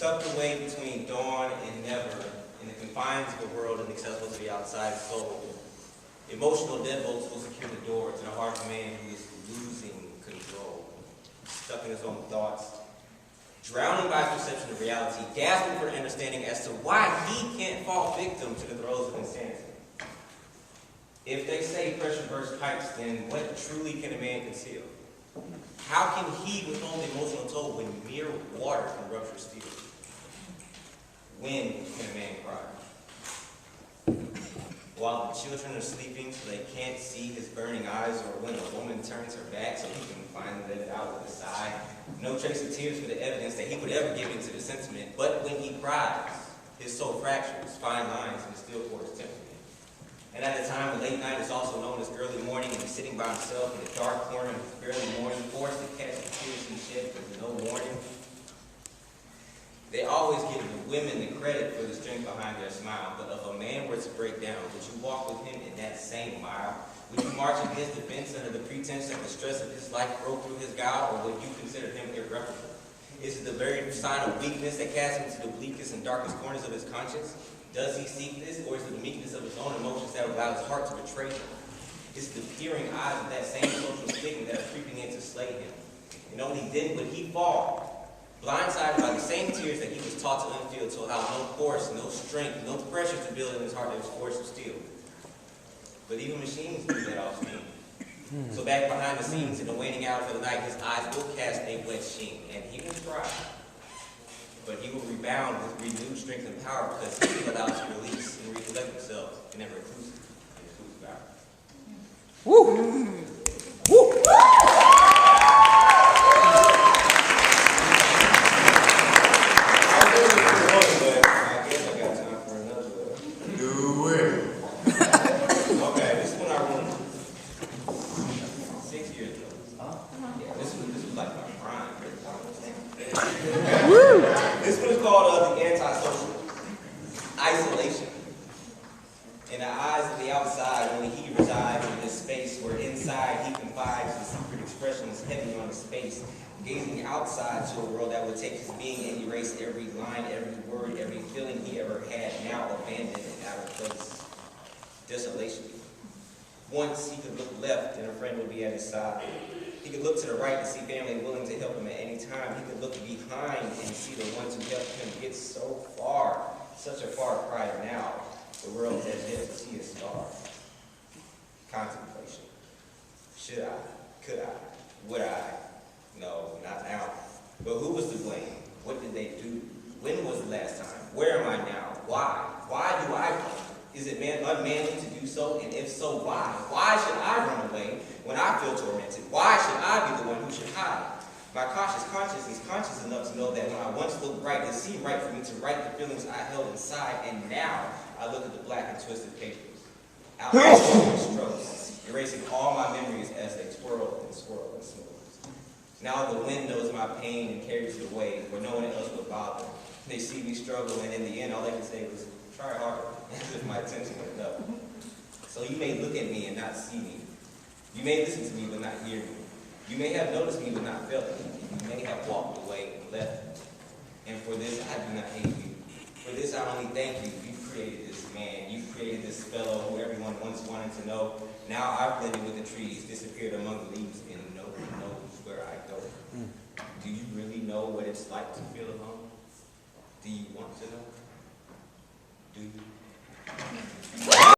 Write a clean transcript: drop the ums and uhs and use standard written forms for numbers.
tucked away between dawn and never, in the confines of a world inaccessible to the outside soul. Emotional deadbolts will secure the door to the heart of a man who is losing control, stuck in his own thoughts, drowning by his perception of reality, gasping for understanding as to why he can't fall victim to the throes of insanity. If they say pressure bursts pipes, then what truly can a man conceal? How can he withhold the emotional toll when mere water can rupture steel? When can a man cry? While the children are sleeping so they can't see his burning eyes, or when a woman turns her back so he can finally let it out with a sigh. No trace of tears for the evidence that he would ever give into the sentiment, but when he cries, his soul fractures, fine lines, and still pours temperament. And at the time, the late night is also known as early morning, and he's sitting by himself in a dark corner of his early morning, forced to catch the tears he shed with no warning. They always give the women the credit for the strength behind their smile, but if a man were to break down, would you walk with him in that same mile? Would you march against the fence under the pretense that the stress of his life broke through his guile, or would you consider him irreparable? Is it the very sign of weakness that casts him to the bleakest and darkest corners of his conscience? Does he seek this, or is it the meekness of his own emotions that allows his heart to betray him? Is it the peering eyes of that same social stigma that are creeping in to slay him? And only then would he fall, blindsided by the same tears that he was taught to unfeel, to allow no force, no strength, no pressure to build in his heart that was forced of steel. But even machines do that off steam. So back behind the scenes in the waning hours of the night, his eyes will cast a wet sheen, and he will cry. But he will rebound with renewed strength and power because he will allow to release and recollect himself in that reclusive hour. Woo! Woo! This one is called the antisocial. Isolation. In the eyes of the outside, only he resides in this space where inside he confides the secret expressions heavy on his face, gazing outside to a world that would take his being and erase every line, every word, every feeling he ever had, now abandoned and out of place. Desolation. Once he could look left and a friend would be at his side. He could look to the right and see family willing to help him at any time. He could look behind and see the ones who helped him get so far, such a far cry now. The world has yet to see a star. Contemplation. Should I? Could I? Would I? No, not now. But who was to blame? What did they do? When was the last time? Where am I now? Why? Why do I blame? Is it unmanly to do so? And if so, why? Why should I run away when I feel tormented? Why should I be the one who should hide? My cautious conscience is conscious enough to know that when I once looked right, it seemed right for me to write the feelings I held inside, and now I look at the black and twisted papers. Outlining strokes, erasing all my memories as they swirl and swirl and swirl. Now the wind knows my pain and carries it away where no one else would bother. They see me struggle, and in the end, all they can say was, try harder, as if my attention went up. So you may look at me and not see me. You may listen to me but not hear me. You may have noticed me but not felt me. You may have walked away and left me. And for this, I do not hate you. For this, I only thank you. You created this man. You created this fellow who everyone once wanted to know. Now I've blended with the trees, disappeared among the leaves, and nobody knows where I go. Do you really know what it's like to feel alone? Do you want to know? Do you?